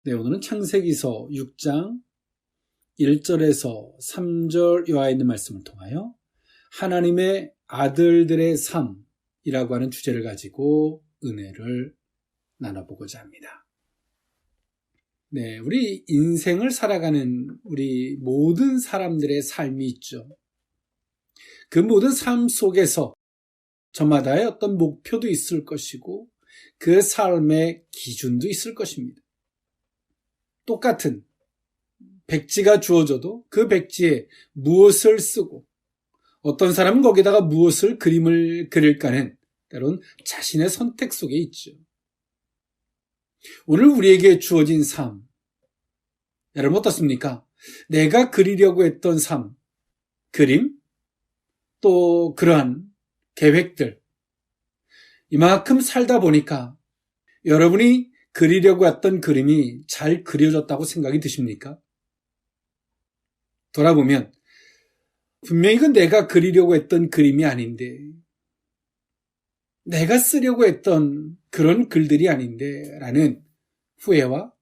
네, 오늘은 창세기서 6장 1절에서 3절에 있는 말씀을 통하여 하나님의 아들들의 삶이라고 하는 주제를 가지고 은혜를 나눠보고자 합니다. 네, 우리 인생을 살아가는 우리 모든 사람들의 삶이 있죠. 그 모든 삶 속에서 저마다의 어떤 목표도 있을 것이고 그 삶의 기준도 있을 것입니다. 똑같은 백지가 주어져도 그 백지에 무엇을 쓰고 어떤 사람은 거기다가 무엇을 그림을 그릴까는 때론 자신의 선택 속에 있죠. 오늘 우리에게 주어진 삶, 여러분 어떻습니까? 내가 그리려고 했던 삶, 그림, 또 그러한 계획들, 이만큼 살다 보니까 여러분이 그리려고 했던 그림이 잘 그려졌다고 생각이 드십니까? 돌아보면 분명히 이건 내가 그리려고 했던 그림이 아닌데, 내가 쓰려고 했던 그런 글들이 아닌데 라는 후회와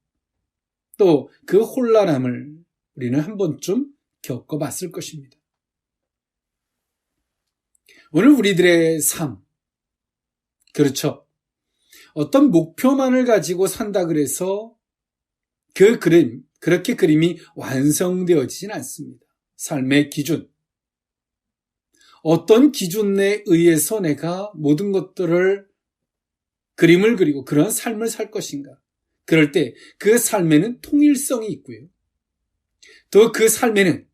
또 그 혼란함을 우리는 한 번쯤 겪어봤을 것입니다. 오늘 우리들의 삶, 그렇죠. 어떤 목표만을 가지고 산다 그래서 그 그림, 그렇게 그림이 완성되어지진 않습니다. 삶의 기준. 어떤 기준에 의해서 내가 모든 것들을 그림을 그리고 그런 삶을 살 것인가. 그럴 때 그 삶에는 통일성이 있고요. 또 그 삶에는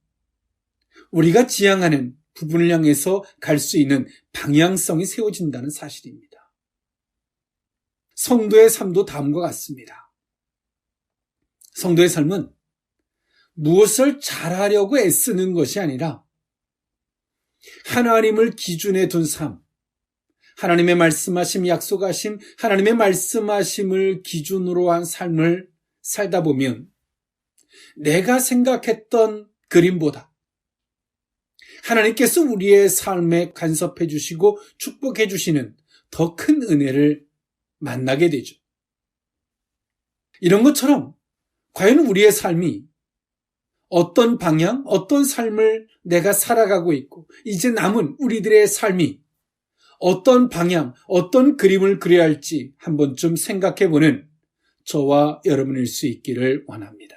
우리가 지향하는 부분을 향해서 갈 수 있는 방향성이 세워진다는 사실입니다. 성도의 삶도 다음과 같습니다. 성도의 삶은 무엇을 잘하려고 애쓰는 것이 아니라 하나님을 기준에 둔 삶, 하나님의 말씀하심, 약속하심, 하나님의 말씀하심을 기준으로 한 삶을 살다 보면 내가 생각했던 그림보다 하나님께서 우리의 삶에 간섭해 주시고 축복해 주시는 더 큰 은혜를 만나게 되죠. 이런 것처럼 과연 우리의 삶이 어떤 방향, 어떤 삶을 내가 살아가고 있고 이제 남은 우리들의 삶이 어떤 방향, 어떤 그림을 그려야 할지 한 번쯤 생각해보는 저와 여러분일 수 있기를 원합니다.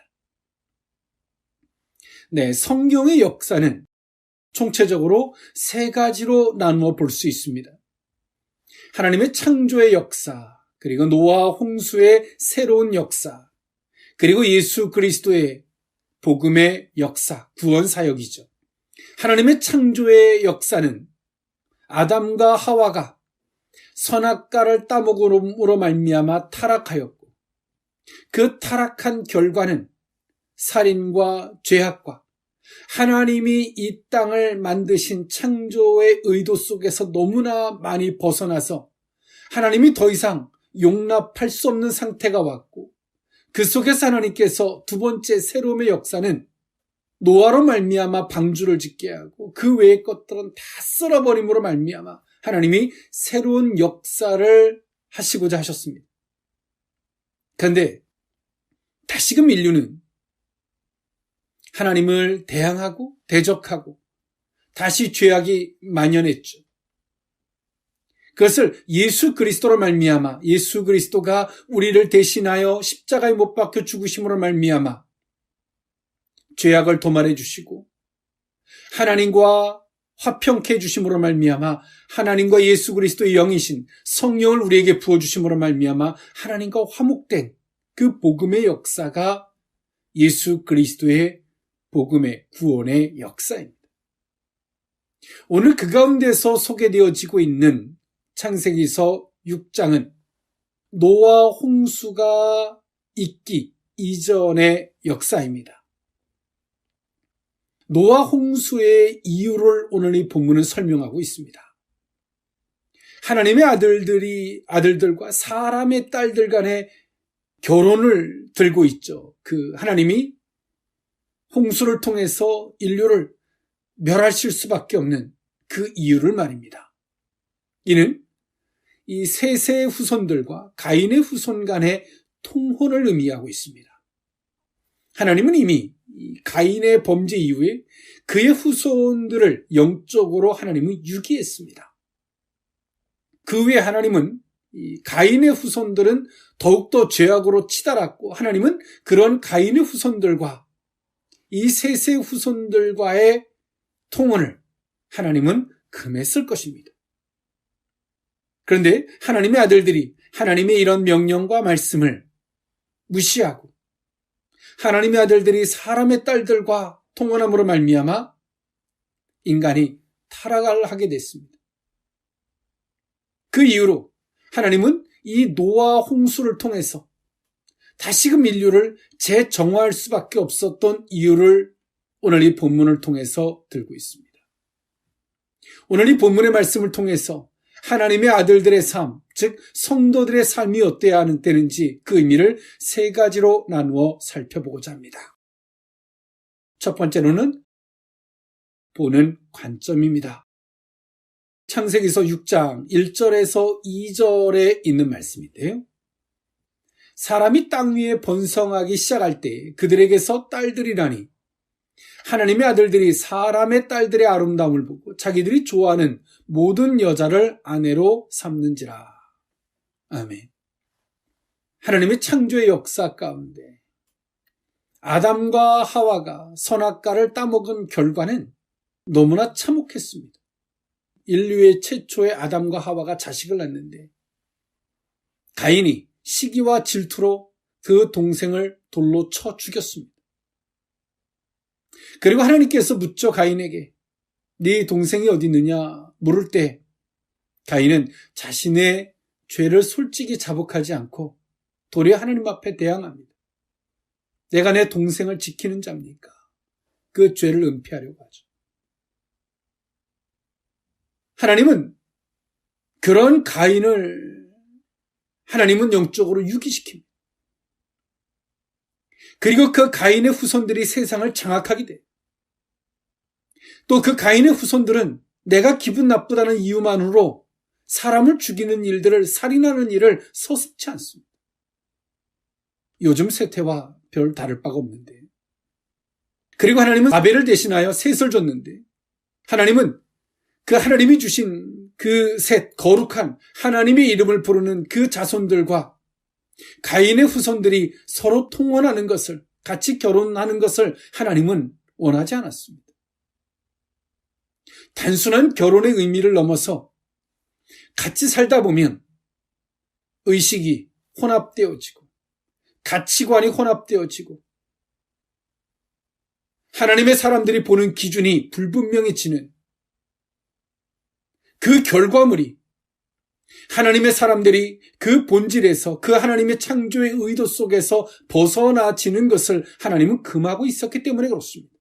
네, 성경의 역사는 총체적으로 세 가지로 나누어 볼 수 있습니다. 하나님의 창조의 역사, 그리고 노아와 홍수의 새로운 역사, 그리고 예수 그리스도의 복음의 역사, 구원 사역이죠. 하나님의 창조의 역사는 아담과 하와가 선악과를 따먹음으로 말미암아 타락하였고 그 타락한 결과는 살인과 죄악과 하나님이 이 땅을 만드신 창조의 의도 속에서 너무나 많이 벗어나서 하나님이 더 이상 용납할 수 없는 상태가 왔고 그 속에서 하나님께서 두 번째 새로움의 역사는 노아로 말미암아 방주를 짓게 하고 그 외의 것들은 다 쓸어버림으로 말미암아 하나님이 새로운 역사를 하시고자 하셨습니다. 그런데 다시금 인류는 하나님을 대항하고 대적하고 다시 죄악이 만연했죠. 그것을 예수 그리스도로 말미암아 예수 그리스도가 우리를 대신하여 십자가에 못 박혀 죽으심으로 말미암아 죄악을 도말해 주시고 하나님과 화평케 해 주심으로 말미암아 하나님과 예수 그리스도의 영이신 성령을 우리에게 부어주심으로 말미암아 하나님과 화목된 그 복음의 역사가 예수 그리스도의 복음의 구원의 역사입니다. 오늘 그 가운데서 소개되어지고 있는 창세기서 6장은 노아 홍수가 있기 이전의 역사입니다. 노아 홍수의 이유를 오늘 이 본문은 설명하고 있습니다. 하나님의 아들들과 사람의 딸들 간의 결혼을 들고 있죠. 그 하나님이 홍수를 통해서 인류를 멸하실 수밖에 없는 그 이유를 말입니다. 이는 이 셋의 후손들과 가인의 후손 간의 통혼을 의미하고 있습니다. 하나님은 이미 가인의 범죄 이후에 그의 후손들을 영적으로 하나님은 유기했습니다. 그 후에 하나님은 가인의 후손들은 더욱더 죄악으로 치달았고 하나님은 그런 가인의 후손들과 이 셋의 후손들과의 통혼을 하나님은 금했을 것입니다. 그런데 하나님의 아들들이 하나님의 이런 명령과 말씀을 무시하고 하나님의 아들들이 사람의 딸들과 통혼함으로 말미암아 인간이 타락을 하게 됐습니다. 그 이후로 하나님은 이 노아 홍수를 통해서 다시금 인류를 재정화할 수밖에 없었던 이유를 오늘 이 본문을 통해서 들고 있습니다. 오늘 이 본문의 말씀을 통해서 하나님의 아들들의 삶, 즉 성도들의 삶이 어때야 하는 때는지 그 의미를 세 가지로 나누어 살펴보고자 합니다. 첫 번째로는 보는 관점입니다. 창세기서 6장 1절에서 2절에 있는 말씀인데요. 사람이 땅 위에 번성하기 시작할 때 그들에게서 딸들이 나니 하나님의 아들들이 사람의 딸들의 아름다움을 보고 자기들이 좋아하는 모든 여자를 아내로 삼는지라. 아멘. 하나님의 창조의 역사 가운데 아담과 하와가 선악과를 따먹은 결과는 너무나 참혹했습니다. 인류의 최초의 아담과 하와가 자식을 낳는데 가인이 시기와 질투로 그 동생을 돌로 쳐 죽였습니다. 그리고 하나님께서 묻죠 가인에게 네 동생이 어디 있느냐 물을 때 가인은 자신의 죄를 솔직히 자복하지 않고 도리어 하나님 앞에 대항합니다. 내가 내 동생을 지키는 자입니까? 그 죄를 은폐하려고 하죠. 하나님은 그런 가인을 하나님은 영적으로 유기시킵니다. 그리고 그 가인의 후손들이 세상을 장악하게 돼요. 또 그 가인의 후손들은 내가 기분 나쁘다는 이유만으로 사람을 죽이는 일들을 살인하는 일을 서슴지 않습니다. 요즘 세태와 별 다를 바가 없는데 그리고 하나님은 아벨을 대신하여 셋을 줬는데 하나님은 그 하나님이 주신 그 셋 거룩한 하나님의 이름을 부르는 그 자손들과 가인의 후손들이 서로 통혼하는 것을 같이 결혼하는 것을 하나님은 원하지 않았습니다. 단순한 결혼의 의미를 넘어서 같이 살다 보면 의식이 혼합되어지고 가치관이 혼합되어지고 하나님의 사람들이 보는 기준이 불분명해지는 그 결과물이 하나님의 사람들이 그 본질에서 그 하나님의 창조의 의도 속에서 벗어나지는 것을 하나님은 금하고 있었기 때문에 그렇습니다.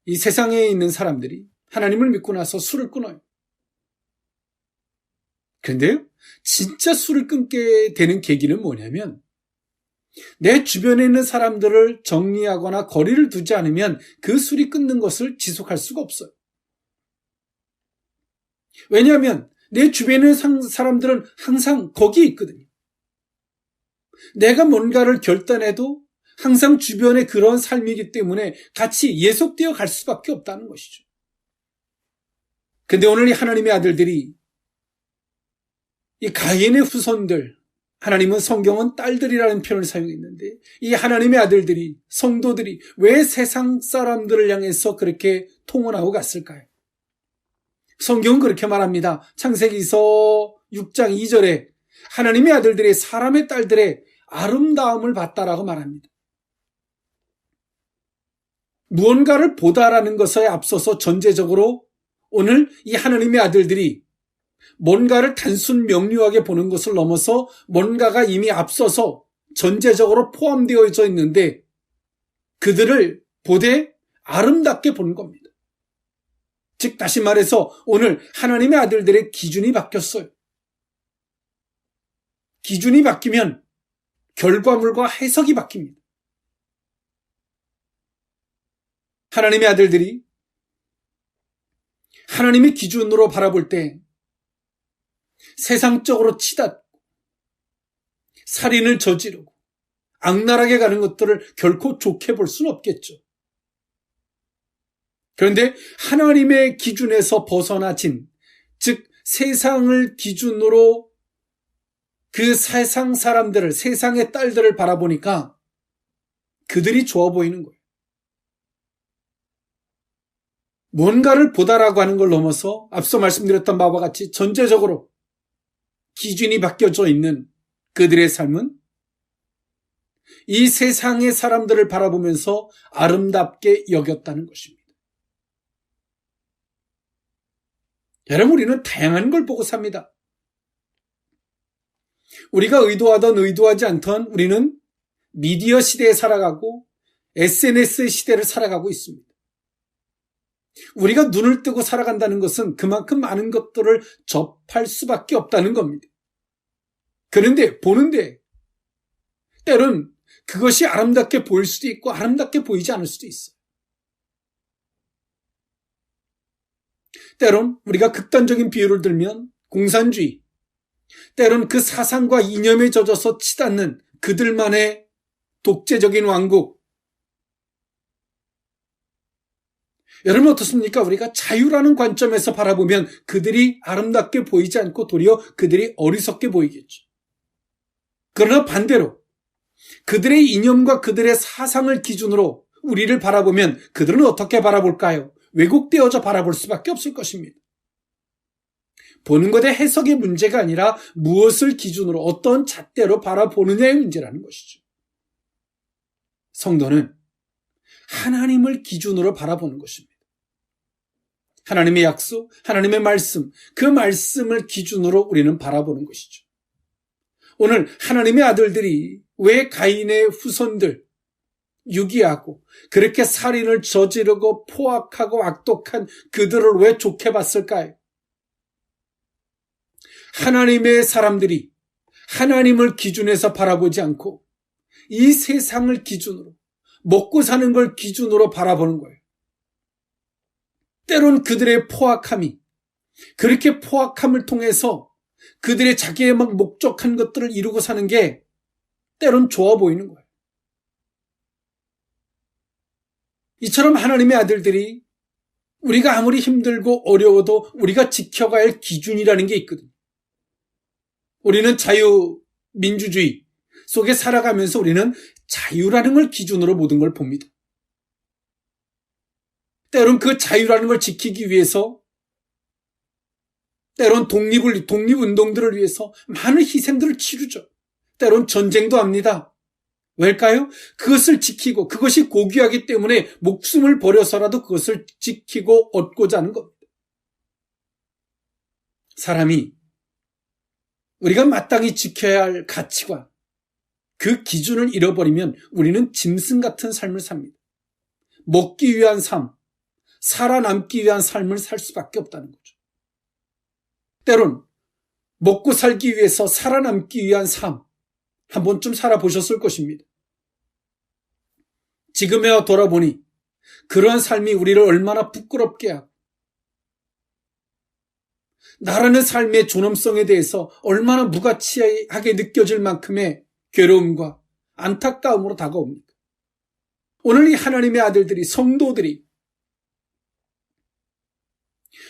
이 세상에 있는 사람들이 하나님을 믿고 나서 술을 끊어요. 그런데요, 진짜 술을 끊게 되는 계기는 뭐냐면 내 주변에 있는 사람들을 정리하거나 거리를 두지 않으면 그 술이 끊는 것을 지속할 수가 없어요. 왜냐하면 내 주변에 있는 사람들은 항상 거기에 있거든요. 내가 뭔가를 결단해도 항상 주변에 그런 삶이기 때문에 같이 예속되어 갈 수밖에 없다는 것이죠. 근데 오늘 이 하나님의 아들들이 이 가인의 후손들, 하나님은 성경은 딸들이라는 표현을 사용했는데 이 하나님의 아들들이, 성도들이 왜 세상 사람들을 향해서 그렇게 통혼하고 갔을까요? 성경은 그렇게 말합니다. 창세기서 6장 2절에 하나님의 아들들이 사람의 딸들의 아름다움을 봤다라고 말합니다. 무언가를 보다라는 것에 앞서서 전제적으로 오늘 이 하나님의 아들들이 뭔가를 단순 명료하게 보는 것을 넘어서 뭔가가 이미 앞서서 전제적으로 포함되어져 있는데 그들을 보되 아름답게 본 겁니다. 즉 다시 말해서 오늘 하나님의 아들들의 기준이 바뀌었어요. 기준이 바뀌면 결과물과 해석이 바뀝니다. 하나님의 아들들이 하나님의 기준으로 바라볼 때 세상적으로 치닫고 살인을 저지르고 악랄하게 가는 것들을 결코 좋게 볼 수는 없겠죠. 그런데 하나님의 기준에서 벗어나진, 즉 세상을 기준으로 그 세상 사람들을, 세상의 딸들을 바라보니까 그들이 좋아 보이는 거예요. 뭔가를 보다라고 하는 걸 넘어서 앞서 말씀드렸던 바와 같이 전체적으로 기준이 바뀌어져 있는 그들의 삶은 이 세상의 사람들을 바라보면서 아름답게 여겼다는 것입니다. 여러분, 우리는 다양한 걸 보고 삽니다. 우리가 의도하던 의도하지 않던 우리는 미디어 시대에 살아가고 SNS 시대를 살아가고 있습니다. 우리가 눈을 뜨고 살아간다는 것은 그만큼 많은 것들을 접할 수밖에 없다는 겁니다. 그런데 보는데 때론 그것이 아름답게 보일 수도 있고 아름답게 보이지 않을 수도 있어요. 때론 우리가 극단적인 비유를 들면 공산주의, 때론 그 사상과 이념에 젖어서 치닫는 그들만의 독재적인 왕국. 여러분 어떻습니까? 우리가 자유라는 관점에서 바라보면 그들이 아름답게 보이지 않고 도리어 그들이 어리석게 보이겠죠. 그러나 반대로 그들의 이념과 그들의 사상을 기준으로 우리를 바라보면 그들은 어떻게 바라볼까요? 왜곡되어져 바라볼 수밖에 없을 것입니다. 보는 것의 해석의 문제가 아니라 무엇을 기준으로 어떤 잣대로 바라보느냐의 문제라는 것이죠. 성도는 하나님을 기준으로 바라보는 것입니다. 하나님의 약속, 하나님의 말씀, 그 말씀을 기준으로 우리는 바라보는 것이죠. 오늘 하나님의 아들들이 왜 가인의 후손들 유기하고 그렇게 살인을 저지르고 포악하고 악독한 그들을 왜 좋게 봤을까요? 하나님의 사람들이 하나님을 기준해서 바라보지 않고 이 세상을 기준으로, 먹고 사는 걸 기준으로 바라보는 거예요. 때론 그들의 포악함이, 그렇게 포악함을 통해서 그들의 자기의 막 목적한 것들을 이루고 사는 게 때론 좋아 보이는 거예요. 이처럼 하나님의 아들들이 우리가 아무리 힘들고 어려워도 우리가 지켜가야 할 기준이라는 게 있거든요. 우리는 자유민주주의 속에 살아가면서 우리는 자유라는 걸 기준으로 모든 걸 봅니다. 때론 그 자유라는 걸 지키기 위해서, 때론 독립운동들을 위해서 많은 희생들을 치르죠. 때론 전쟁도 합니다. 왜일까요? 그것을 지키고 그것이 고귀하기 때문에 목숨을 버려서라도 그것을 지키고 얻고자 하는 겁니다. 사람이 우리가 마땅히 지켜야 할 가치관, 그 기준을 잃어버리면 우리는 짐승 같은 삶을 삽니다. 먹기 위한 삶, 살아남기 위한 삶을 살 수밖에 없다는 거죠. 때론 먹고 살기 위해서 살아남기 위한 삶, 한 번쯤 살아보셨을 것입니다. 지금에 돌아보니 그러한 삶이 우리를 얼마나 부끄럽게 하고 나라는 삶의 존엄성에 대해서 얼마나 무가치하게 느껴질 만큼의 괴로움과 안타까움으로 다가옵니까? 오늘 이 하나님의 아들들이, 성도들이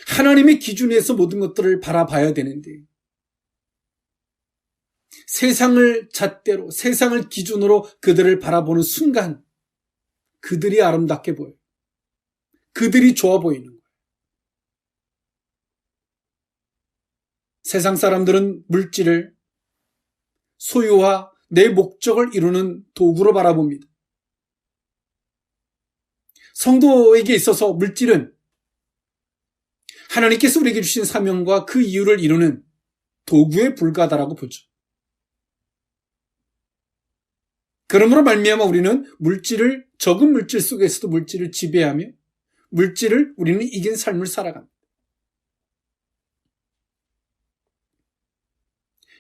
하나님의 기준에서 모든 것들을 바라봐야 되는데 세상을 잣대로, 세상을 기준으로 그들을 바라보는 순간 그들이 아름답게 보여요. 그들이 좋아 보이는 거예요. 세상 사람들은 물질을 소유와 내 목적을 이루는 도구로 바라봅니다. 성도에게 있어서 물질은 하나님께서 우리에게 주신 사명과 그 이유를 이루는 도구에 불과하다라고 보죠. 그러므로 말미암아 우리는 물질을, 적은 물질 속에서도 물질을 지배하며 물질을 우리는 이긴 삶을 살아갑니다.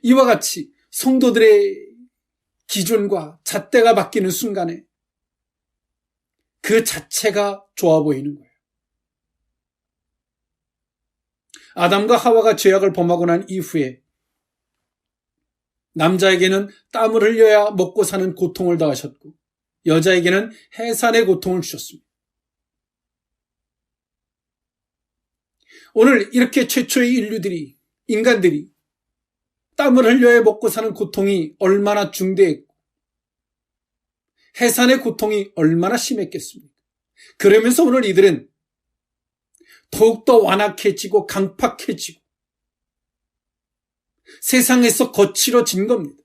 이와 같이 성도들의 기준과 잣대가 바뀌는 순간에 그 자체가 좋아 보이는 거예요. 아담과 하와가 죄악을 범하고 난 이후에 남자에게는 땀을 흘려야 먹고 사는 고통을 당하셨고 여자에게는 해산의 고통을 주셨습니다. 오늘 이렇게 최초의 인간들이 땀을 흘려야 먹고 사는 고통이 얼마나 중대했고 해산의 고통이 얼마나 심했겠습니까? 그러면서 오늘 이들은 더욱더 완악해지고 강팍해지고 세상에서 거칠어진 겁니다.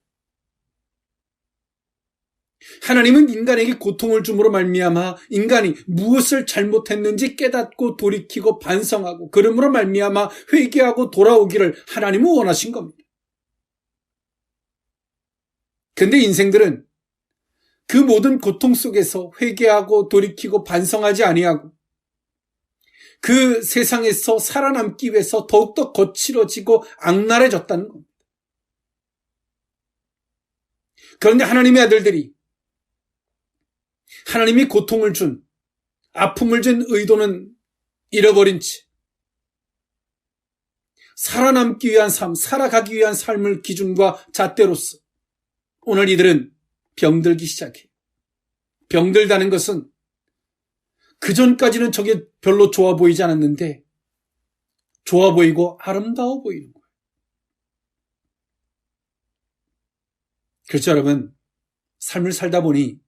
하나님은 인간에게 고통을 줌으로 말미암아 인간이 무엇을 잘못했는지 깨닫고 돌이키고 반성하고 그러므로 말미암아 회개하고 돌아오기를 하나님은 원하신 겁니다. 그런데 인생들은 그 모든 고통 속에서 회개하고 돌이키고 반성하지 아니하고 그 세상에서 살아남기 위해서 더욱더 거칠어지고 악랄해졌다는 겁니다. 그런데 하나님의 아들들이 하나님이 고통을 준, 아픔을 준 의도는 잃어버린 채 살아남기 위한 삶, 살아가기 위한 삶을 기준과 잣대로서 오늘 이들은 병들기 시작해요. 병들다는 것은 그전까지는 저게 별로 좋아 보이지 않았는데 좋아 보이고 아름다워 보이는 거예요. 그렇죠, 여러분. 삶을 살다 보니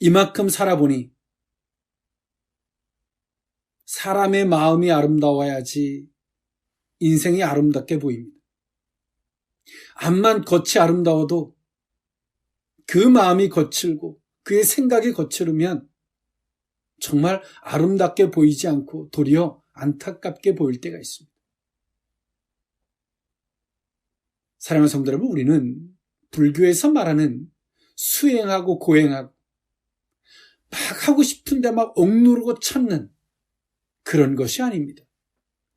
이만큼 살아보니 사람의 마음이 아름다워야지 인생이 아름답게 보입니다. 암만 겉이 아름다워도 그 마음이 거칠고 그의 생각이 거칠으면 정말 아름답게 보이지 않고 도리어 안타깝게 보일 때가 있습니다. 사랑하는 성도 여러분, 우리는 불교에서 말하는 수행하고 고행하고 막 하고 싶은데 막 억누르고 참는 그런 것이 아닙니다.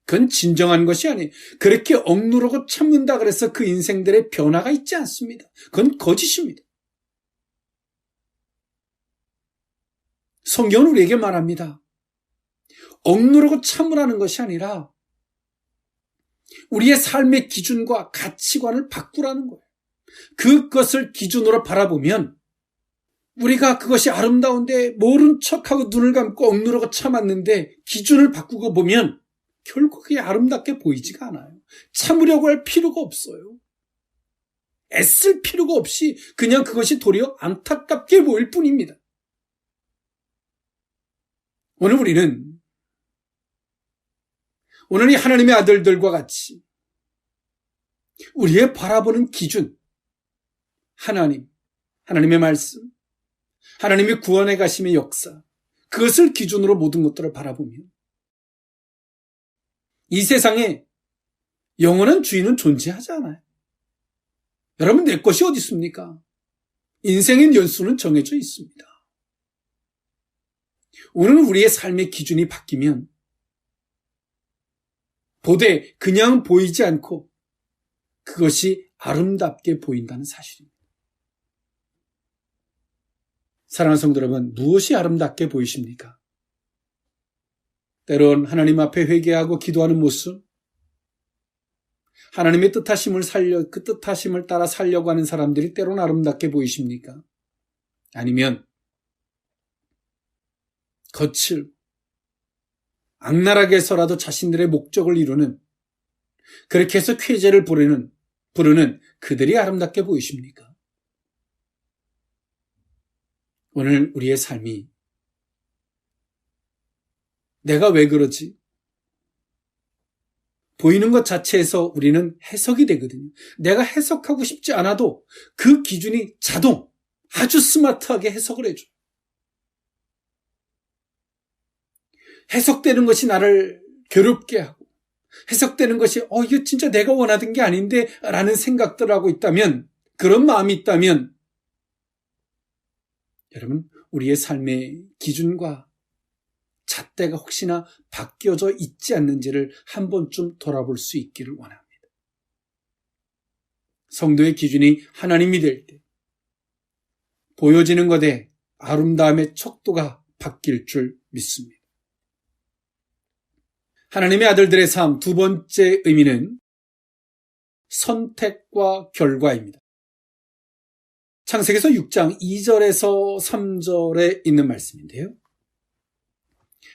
그건 진정한 것이 아니에요. 그렇게 억누르고 참는다 그래서 그 인생들의 변화가 있지 않습니다. 그건 거짓입니다. 성경은 우리에게 말합니다. 억누르고 참으라는 것이 아니라 우리의 삶의 기준과 가치관을 바꾸라는 거예요. 그것을 기준으로 바라보면 우리가 그것이 아름다운데 모른 척하고 눈을 감고 억누르고 참았는데 기준을 바꾸고 보면 결국 그게 아름답게 보이지가 않아요. 참으려고 할 필요가 없어요. 애쓸 필요가 없이 그냥 그것이 도리어 안타깝게 보일 뿐입니다. 오늘 이 하나님의 아들들과 같이 우리의 바라보는 기준, 하나님의 말씀, 하나님의 구원해 가심의 역사, 그것을 기준으로 모든 것들을 바라보면 이 세상에 영원한 주인은 존재하지 않아요. 여러분, 내 것이 어디 있습니까? 인생의 연수는 정해져 있습니다. 오늘 우리의 삶의 기준이 바뀌면 보되 그냥 보이지 않고 그것이 아름답게 보인다는 사실입니다. 사랑하는 성도 여러분, 무엇이 아름답게 보이십니까? 때론 하나님 앞에 회개하고 기도하는 모습, 하나님의 그 뜻하심을 따라 살려고 하는 사람들이 때론 아름답게 보이십니까? 아니면 거칠고 악랄하게서라도 자신들의 목적을 이루는, 그렇게 해서 쾌재를 부르는 그들이 아름답게 보이십니까? 오늘 우리의 삶이 내가 왜 그러지? 보이는 것 자체에서 우리는 해석이 되거든요. 내가 해석하고 싶지 않아도 그 기준이 아주 스마트하게 해석을 해줘. 해석되는 것이 나를 괴롭게 하고, 해석되는 것이 이거 진짜 내가 원하던 게 아닌데 라는 생각들을 하고 있다면, 그런 마음이 있다면 여러분, 우리의 삶의 기준과 잣대가 혹시나 바뀌어져 있지 않는지를 한 번쯤 돌아볼 수 있기를 원합니다. 성도의 기준이 하나님이 될 때 보여지는 것에 아름다움의 척도가 바뀔 줄 믿습니다. 하나님의 아들들의 삶 두 번째 의미는 선택과 결과입니다. 창세기서 6장 2절에서 3절에 있는 말씀인데요.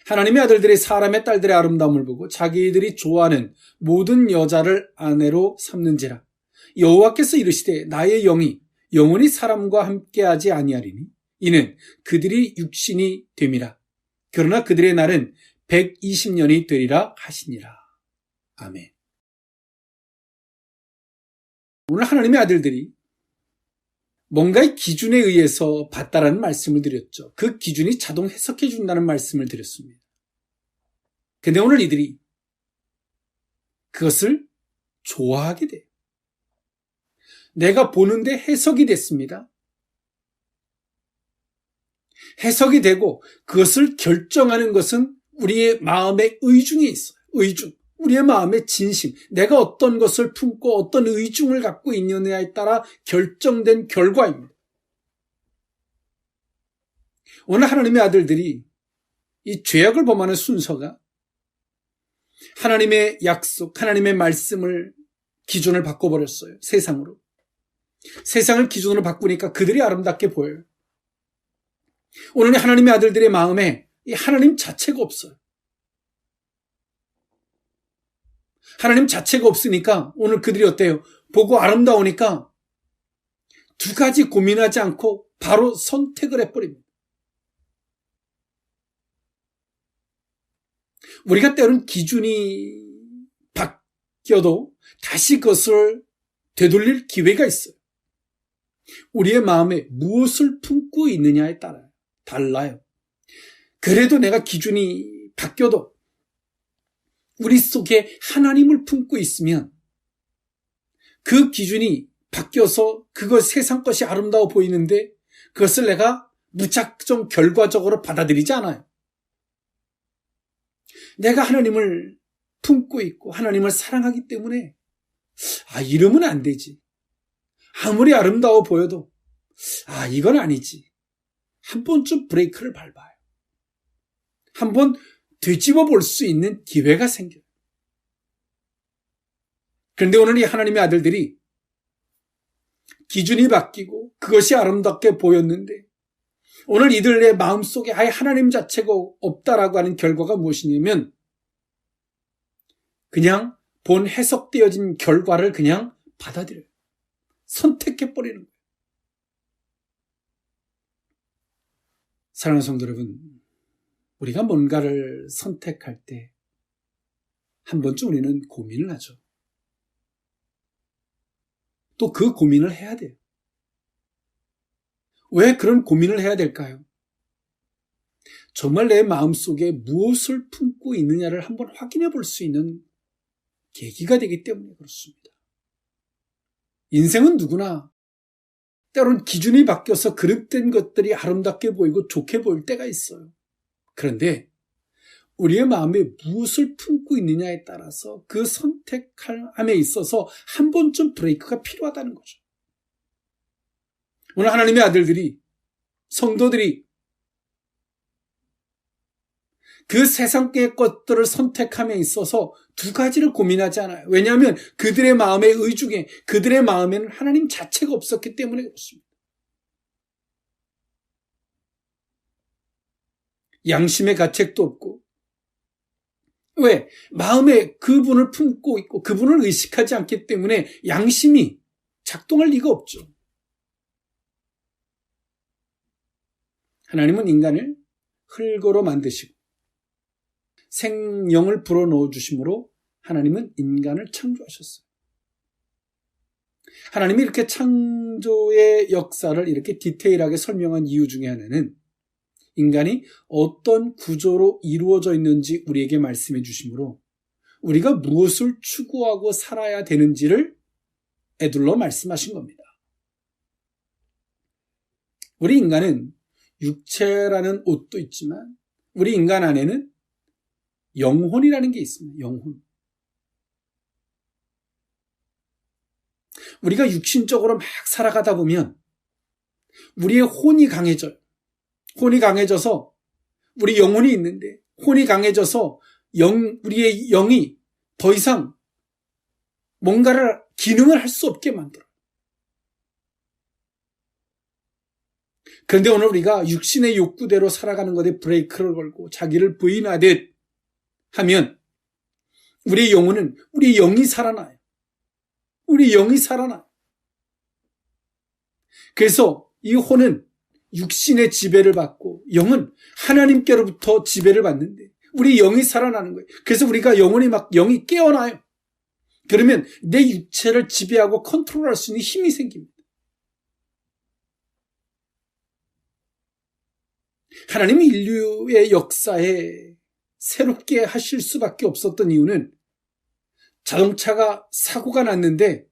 하나님의 아들들이 사람의 딸들의 아름다움을 보고 자기들이 좋아하는 모든 여자를 아내로 삼는지라. 여호와께서 이르시되 나의 영이 영원히 사람과 함께하지 아니하리니 이는 그들이 육신이 됨이라. 그러나 그들의 날은 120년이 되리라 하시니라. 아멘. 오늘 하나님의 아들들이 뭔가의 기준에 의해서 봤다라는 말씀을 드렸죠. 그 기준이 자동 해석해 준다는 말씀을 드렸습니다. 근데 오늘 이들이 그것을 좋아하게 돼요. 내가 보는데 해석이 됐습니다. 해석이 되고 그것을 결정하는 것은 우리의 마음의 의중에 있어요. 의중. 우리의 마음의 진심. 내가 어떤 것을 품고 어떤 의중을 갖고 있느냐에 따라 결정된 결과입니다. 오늘 하나님의 아들들이 이 죄악을 범하는 순서가 하나님의 약속, 하나님의 말씀을 기준을 바꿔버렸어요. 세상으로. 세상을 기준으로 바꾸니까 그들이 아름답게 보여요. 오늘 하나님의 아들들의 마음에 이 하나님 자체가 없어요. 하나님 자체가 없으니까 오늘 그들이 어때요? 보고 아름다우니까 두 가지 고민하지 않고 바로 선택을 해버립니다. 우리가 때로는 기준이 바뀌어도 다시 그것을 되돌릴 기회가 있어요. 우리의 마음에 무엇을 품고 있느냐에 따라 달라요. 그래도 내가 기준이 바뀌어도 우리 속에 하나님을 품고 있으면 그 기준이 바뀌어서 그것 세상 것이 아름다워 보이는데 그것을 내가 무작정 결과적으로 받아들이지 않아요. 내가 하나님을 품고 있고 하나님을 사랑하기 때문에 이러면 안 되지. 아무리 아름다워 보여도 이건 아니지. 한 번쯤 브레이크를 밟아요. 한번 되짚어 볼 수 있는 기회가 생겨요. 그런데 오늘 이 하나님의 아들들이 기준이 바뀌고 그것이 아름답게 보였는데 오늘 이들의 마음속에 아예 하나님 자체가 없다라고 하는 결과가 무엇이냐면 그냥 본 해석되어진 결과를 그냥 받아들여요. 선택해버리는 거예요. 사랑하는 성도 여러분, 우리가 뭔가를 선택할 때 한 번쯤 우리는 고민을 하죠. 또 그 고민을 해야 돼요. 왜 그런 고민을 해야 될까요? 정말 내 마음속에 무엇을 품고 있느냐를 한번 확인해 볼 수 있는 계기가 되기 때문에 그렇습니다. 인생은 누구나 때로는 기준이 바뀌어서 그릇된 것들이 아름답게 보이고 좋게 보일 때가 있어요. 그런데 우리의 마음에 무엇을 품고 있느냐에 따라서 그 선택함에 있어서 한 번쯤 브레이크가 필요하다는 거죠. 오늘 하나님의 아들들이, 성도들이 그 세상의 것들을 선택함에 있어서 두 가지를 고민하지 않아요. 왜냐하면 그들의 마음의 의중에, 그들의 마음에는 하나님 자체가 없었기 때문에 그렇습니다. 양심의 가책도 없고, 왜? 마음에 그분을 품고 있고 그분을 의식하지 않기 때문에 양심이 작동할 리가 없죠. 하나님은 인간을 흙으로 만드시고 생명을 불어넣어 주심으로 하나님은 인간을 창조하셨어요. 하나님이 이렇게 창조의 역사를 이렇게 디테일하게 설명한 이유 중에 하나는 인간이 어떤 구조로 이루어져 있는지 우리에게 말씀해 주심으로 우리가 무엇을 추구하고 살아야 되는지를 에둘러 말씀하신 겁니다. 우리 인간은 육체라는 옷도 있지만 우리 인간 안에는 영혼이라는 게 있습니다. 영혼. 우리가 육신적으로 막 살아가다 보면 우리의 혼이 강해져요. 혼이 강해져서 우리 영혼이 있는데 혼이 강해져서 우리의 영이 더 이상 뭔가를 기능을 할 수 없게 만들어요. 그런데 오늘 우리가 육신의 욕구대로 살아가는 것에 브레이크를 걸고 자기를 부인하듯 하면 우리의 영혼은, 우리 영이 살아나요. 우리 영이 살아나요. 그래서 이 혼은 육신의 지배를 받고 영은 하나님께로부터 지배를 받는데 우리 영이 살아나는 거예요. 그래서 우리가 영이 깨어나요. 그러면 내 육체를 지배하고 컨트롤할 수 있는 힘이 생깁니다. 하나님이 인류의 역사에 새롭게 하실 수밖에 없었던 이유는 자동차가 사고가 났는데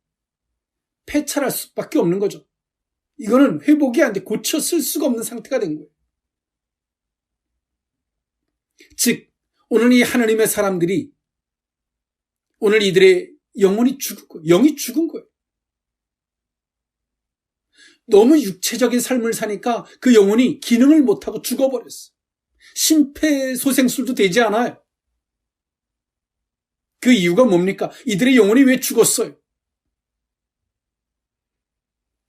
폐차할 수밖에 없는 거죠. 이거는 회복이 안 돼, 고쳐 쓸 수가 없는 상태가 된 거예요. 즉 오늘 이 하나님의 사람들이, 오늘 이들의 영혼이 죽은 거예요. 영이 죽은 거예요. 너무 육체적인 삶을 사니까 그 영혼이 기능을 못하고 죽어버렸어요. 심폐소생술도 되지 않아요. 그 이유가 뭡니까? 이들의 영혼이 왜 죽었어요?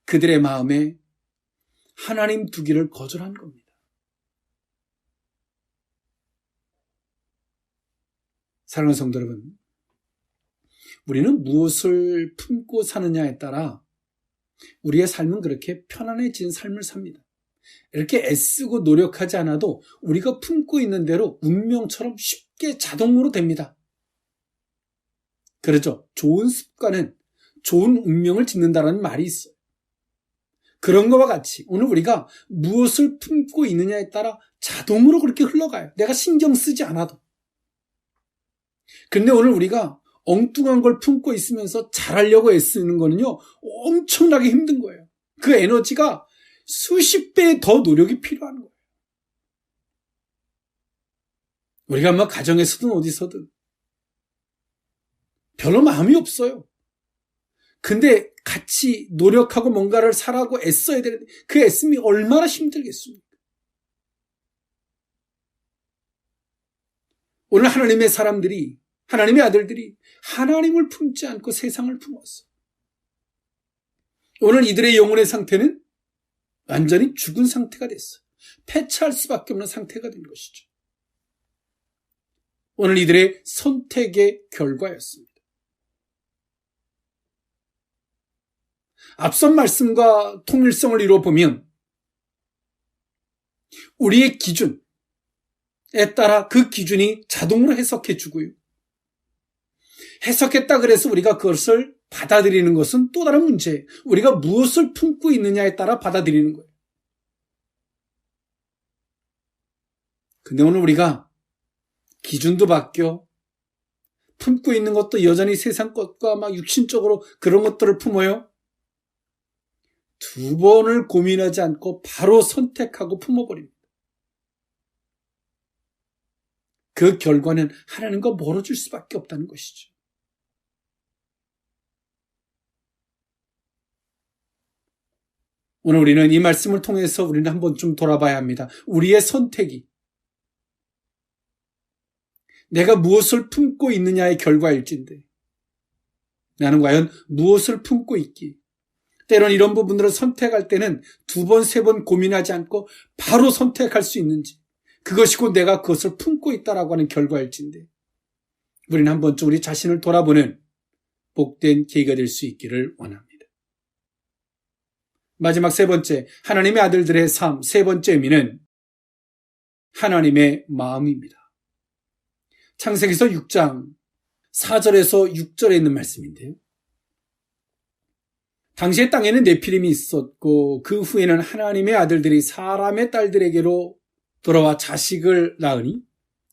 그들의 마음에 하나님 두기를 거절한 겁니다. 사랑하는 성도 여러분, 우리는 무엇을 품고 사느냐에 따라 우리의 삶은 그렇게 편안해진 삶을 삽니다. 이렇게 애쓰고 노력하지 않아도 우리가 품고 있는 대로 운명처럼 쉽게 자동으로 됩니다. 그렇죠? 좋은 습관은 좋은 운명을 짓는다는 말이 있어요. 그런 것과 같이 오늘 우리가 무엇을 품고 있느냐에 따라 자동으로 그렇게 흘러가요. 내가 신경 쓰지 않아도. 그런데 오늘 우리가 엉뚱한 걸 품고 있으면서 잘하려고 애쓰는 거는요, 엄청나게 힘든 거예요. 그 에너지가 수십 배 더 노력이 필요한 거예요. 우리가 뭐 가정에서든 어디서든 별로 마음이 없어요. 근데 같이 노력하고 뭔가를 사라고 애써야 되는데 그 애씀이 얼마나 힘들겠습니까? 오늘 하나님의 사람들이, 하나님의 아들들이 하나님을 품지 않고 세상을 품었어요. 오늘 이들의 영혼의 상태는 완전히 죽은 상태가 됐어요. 폐차할 수밖에 없는 상태가 된 것이죠. 오늘 이들의 선택의 결과였습니다. 앞선 말씀과 통일성을 이루어보면 우리의 기준에 따라 그 기준이 자동으로 해석해주고요. 해석했다 그래서 우리가 그것을 받아들이는 것은 또 다른 문제예요. 우리가 무엇을 품고 있느냐에 따라 받아들이는 거예요. 근데 오늘 우리가 기준도 바뀌어 품고 있는 것도 여전히 세상 것과 막 육신적으로 그런 것들을 품어요. 두 번을 고민하지 않고 바로 선택하고 품어버립니다. 그 결과는 하나님과 멀어질 수밖에 없다는 것이죠. 오늘 우리는 이 말씀을 통해서 우리는 한번 좀 돌아봐야 합니다. 우리의 선택이 내가 무엇을 품고 있느냐의 결과일진데 나는 과연 무엇을 품고 있기? 때론 이런 부분들을 선택할 때는 두 번, 세 번 고민하지 않고 바로 선택할 수 있는지, 그것이 곧 내가 그것을 품고 있다라고 하는 결과일진데 우리는 한 번쯤 우리 자신을 돌아보는 복된 계기가 될 수 있기를 원합니다. 마지막 세 번째, 하나님의 아들들의 삶, 세 번째 의미는 하나님의 마음입니다. 창세기서 6장 4절에서 6절에 있는 말씀인데요. 당시의 땅에는 네피림이 있었고 그 후에는 하나님의 아들들이 사람의 딸들에게로 돌아와 자식을 낳으니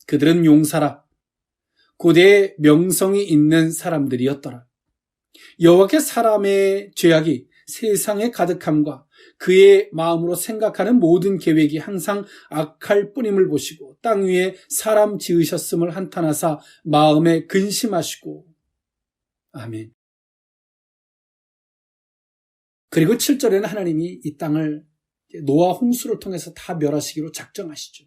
그들은 용사라 고대의 명성이 있는 사람들이었더라. 여호와께 사람의 죄악이 세상에 가득함과 그의 마음으로 생각하는 모든 계획이 항상 악할 뿐임을 보시고 땅 위에 사람 지으셨음을 한탄하사 마음에 근심하시고. 아멘. 그리고 7절에는 하나님이 이 땅을 노아 홍수를 통해서 다 멸하시기로 작정하시죠.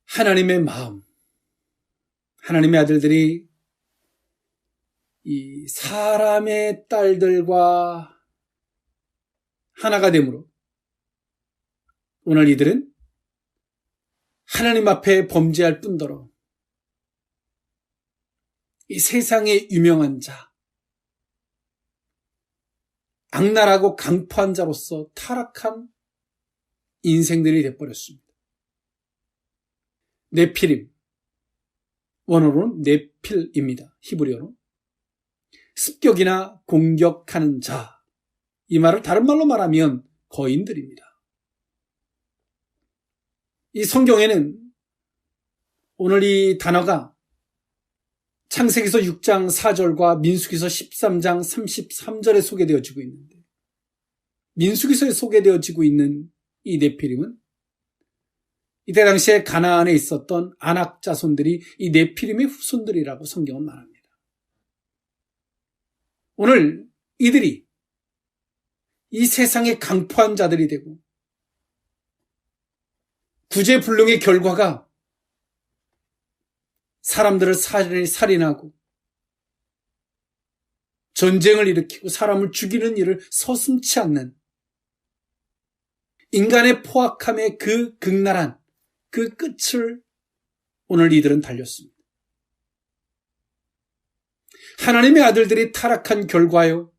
하나님의 마음, 하나님의 아들들이 이 사람의 딸들과 하나가 되므로 오늘 이들은 하나님 앞에 범죄할 뿐더러 이 세상의 유명한 자, 악랄하고 강포한 자로서 타락한 인생들이 되어버렸습니다. 네피림, 원어로는 네필입니다. 히브리어로. 습격이나 공격하는 자, 이 말을 다른 말로 말하면 거인들입니다. 이 성경에는 오늘 이 단어가 창세기서 6장 4절과 민수기서 13장 33절에 소개되어지고 있는데, 민수기서에 소개되어지고 있는 이 네피림은 이때 당시에 가나안에 있었던 아낙 자손들이 이 네피림의 후손들이라고 성경은 말합니다. 오늘 이들이 이 세상의 강포한 자들이 되고 구제불능의 결과가 사람들을 살인하고 전쟁을 일으키고 사람을 죽이는 일을 서슴지 않는 인간의 포악함의 그 극랄한 그 끝을 오늘 이들은 달렸습니다. 하나님의 아들들이 타락한 결과요,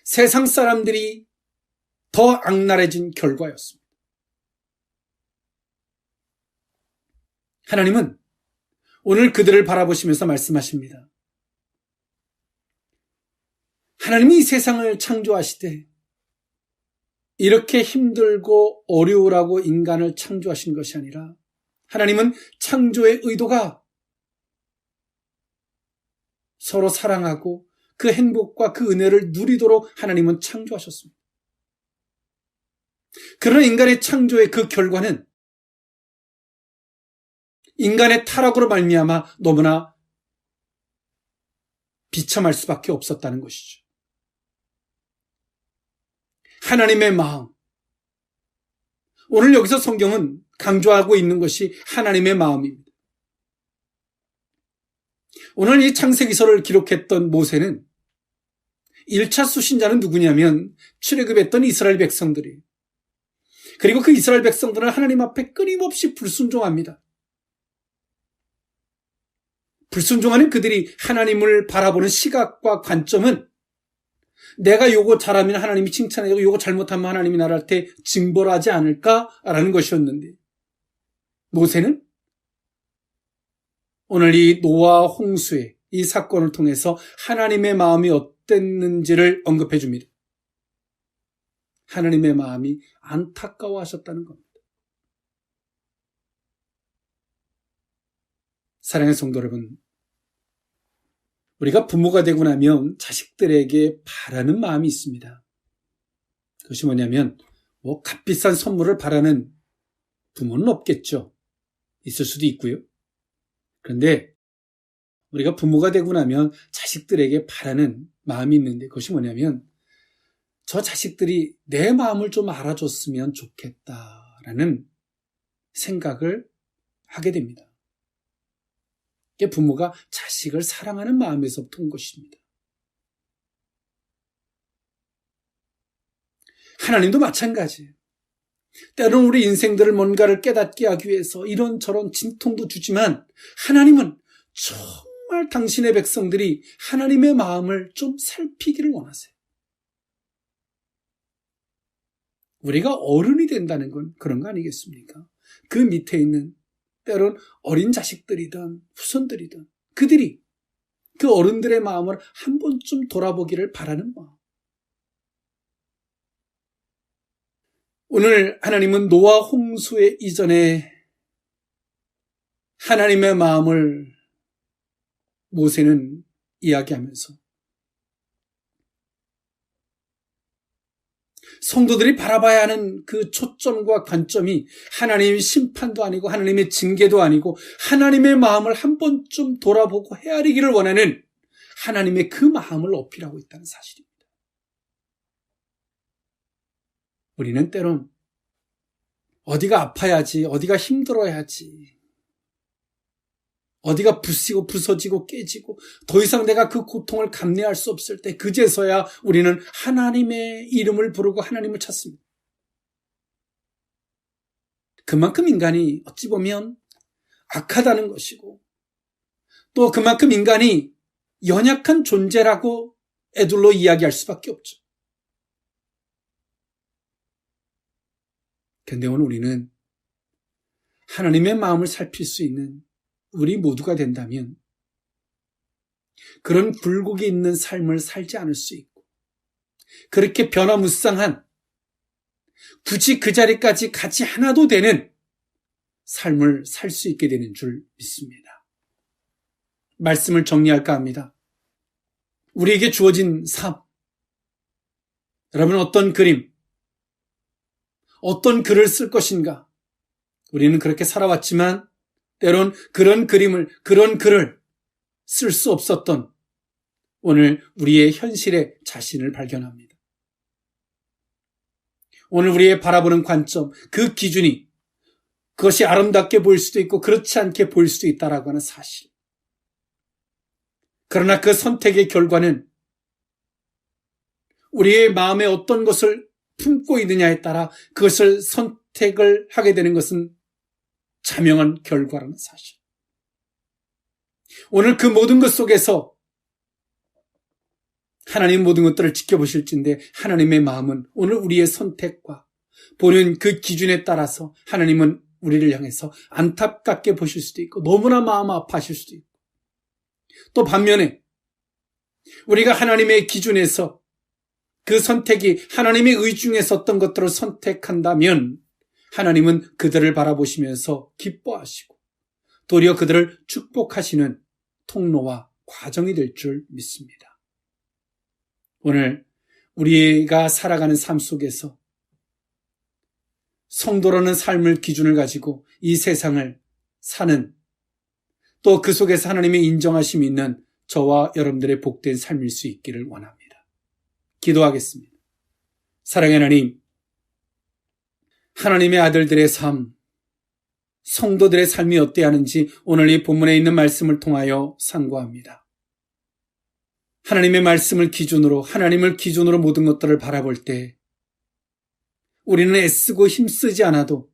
세상 사람들이 더 악랄해진 결과였습니다. 하나님은 오늘 그들을 바라보시면서 말씀하십니다. 하나님이 이 세상을 창조하시되 이렇게 힘들고 어려우라고 인간을 창조하신 것이 아니라, 하나님은 창조의 의도가 서로 사랑하고 그 행복과 그 은혜를 누리도록 하나님은 창조하셨습니다. 그러나 인간의 창조의 그 결과는 인간의 타락으로 말미암아 너무나 비참할 수밖에 없었다는 것이죠. 하나님의 마음, 오늘 여기서 성경은 강조하고 있는 것이 하나님의 마음입니다. 오늘 이 창세기서를 기록했던 모세는 1차 수신자는 누구냐면 출애굽했던 이스라엘 백성들이에요. 그리고 그 이스라엘 백성들은 하나님 앞에 끊임없이 불순종합니다. 불순종하는 그들이 하나님을 바라보는 시각과 관점은 내가 요거 잘하면 하나님이 칭찬해주고 요거 잘못하면 하나님이 나한테 징벌 하지 않을까라는 것이었는데, 모세는 오늘 이 노아 홍수의 이 사건을 통해서 하나님의 마음이 어땠는지를 언급해 줍니다. 하나님의 마음이 안타까워하셨다는 겁니다. 사랑하는 성도 여러분, 우리가 부모가 되고 나면 자식들에게 바라는 마음이 있습니다. 그것이 뭐냐면 값비싼 선물을 바라는 부모는 없겠죠. 있을 수도 있고요. 그런데 우리가 부모가 되고 나면 자식들에게 바라는 마음이 있는데, 그것이 뭐냐면 저 자식들이 내 마음을 좀 알아줬으면 좋겠다라는 생각을 하게 됩니다. 이게 부모가 자식을 사랑하는 마음에서부터 온 것입니다. 하나님도 마찬가지예요. 때로는 우리 인생들을 뭔가를 깨닫게 하기 위해서 이런저런 진통도 주지만, 하나님은 정말 당신의 백성들이 하나님의 마음을 좀 살피기를 원하세요. 우리가 어른이 된다는 건 그런 거 아니겠습니까? 그 밑에 있는 때론 어린 자식들이든 후손들이든 그들이 그 어른들의 마음을 한 번쯤 돌아보기를 바라는 마음. 오늘 하나님은 노아 홍수의 이전에 하나님의 마음을 모세는 이야기하면서 성도들이 바라봐야 하는 그 초점과 관점이 하나님의 심판도 아니고 하나님의 징계도 아니고 하나님의 마음을 한 번쯤 돌아보고 헤아리기를 원하는 하나님의 그 마음을 어필하고 있다는 사실입니다. 우리는 때론 어디가 아파야지, 어디가 힘들어야지, 어디가 부시고 부서지고 깨지고 더 이상 내가 그 고통을 감내할 수 없을 때 그제서야 우리는 하나님의 이름을 부르고 하나님을 찾습니다. 그만큼 인간이 어찌 보면 악하다는 것이고 또 그만큼 인간이 연약한 존재라고 애둘러 이야기할 수밖에 없죠. 그런데 오늘 우리는 하나님의 마음을 살필 수 있는 우리 모두가 된다면 그런 굴곡이 있는 삶을 살지 않을 수 있고 그렇게 변화무쌍한 굳이 그 자리까지 가지 않아도 되는 삶을 살 수 있게 되는 줄 믿습니다. 말씀을 정리할까 합니다. 우리에게 주어진 삶, 여러분 어떤 그림, 어떤 글을 쓸 것인가? 우리는 그렇게 살아왔지만 때론 그런 그림을, 그런 글을 쓸 수 없었던 오늘 우리의 현실의 자신을 발견합니다. 오늘 우리의 바라보는 관점, 그 기준이 그것이 아름답게 보일 수도 있고 그렇지 않게 보일 수도 있다라고 하는 사실. 그러나 그 선택의 결과는 우리의 마음에 어떤 것을 품고 있느냐에 따라 그것을 선택을 하게 되는 것은 자명한 결과라는 사실. 오늘 그 모든 것 속에서 하나님 모든 것들을 지켜보실진데 하나님의 마음은 오늘 우리의 선택과 보는 그 기준에 따라서 하나님은 우리를 향해서 안타깝게 보실 수도 있고 너무나 마음 아파하실 수도 있고 또 반면에 우리가 하나님의 기준에서 그 선택이 하나님의 의중에 섰던 것들을 선택한다면 하나님은 그들을 바라보시면서 기뻐하시고 도리어 그들을 축복하시는 통로와 과정이 될 줄 믿습니다. 오늘 우리가 살아가는 삶 속에서 성도라는 삶을 기준을 가지고 이 세상을 사는 또 그 속에서 하나님의 인정하심이 있는 저와 여러분들의 복된 삶일 수 있기를 원합니다. 기도하겠습니다. 사랑의 하나님, 하나님의 아들들의 삶, 성도들의 삶이 어때야 하는지 오늘 이 본문에 있는 말씀을 통하여 상고합니다. 하나님의 말씀을 기준으로, 하나님을 기준으로 모든 것들을 바라볼 때 우리는 애쓰고 힘쓰지 않아도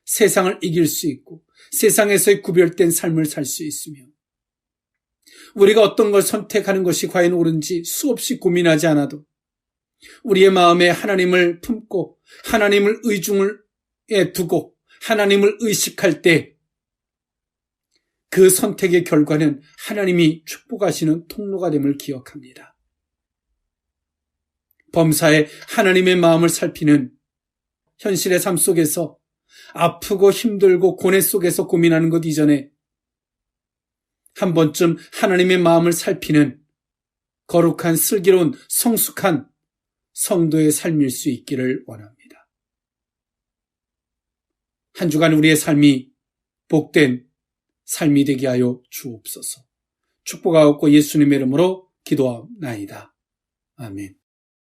세상을 이길 수 있고 세상에서의 구별된 삶을 살 수 있으며 우리가 어떤 걸 선택하는 것이 과연 옳은지 수없이 고민하지 않아도 우리의 마음에 하나님을 품고 하나님을 의중에 두고 하나님을 의식할 때 그 선택의 결과는 하나님이 축복하시는 통로가 됨을 기억합니다. 범사에 하나님의 마음을 살피는 현실의 삶 속에서 아프고 힘들고 고뇌 속에서 고민하는 것 이전에 한 번쯤 하나님의 마음을 살피는 거룩한 슬기로운 성숙한 성도의 삶일 수 있기를 원합니다. 한 주간 우리의 삶이 복된 삶이 되게 하여 주옵소서. 축복하옵고 예수님의 이름으로 기도하옵나이다. 아멘.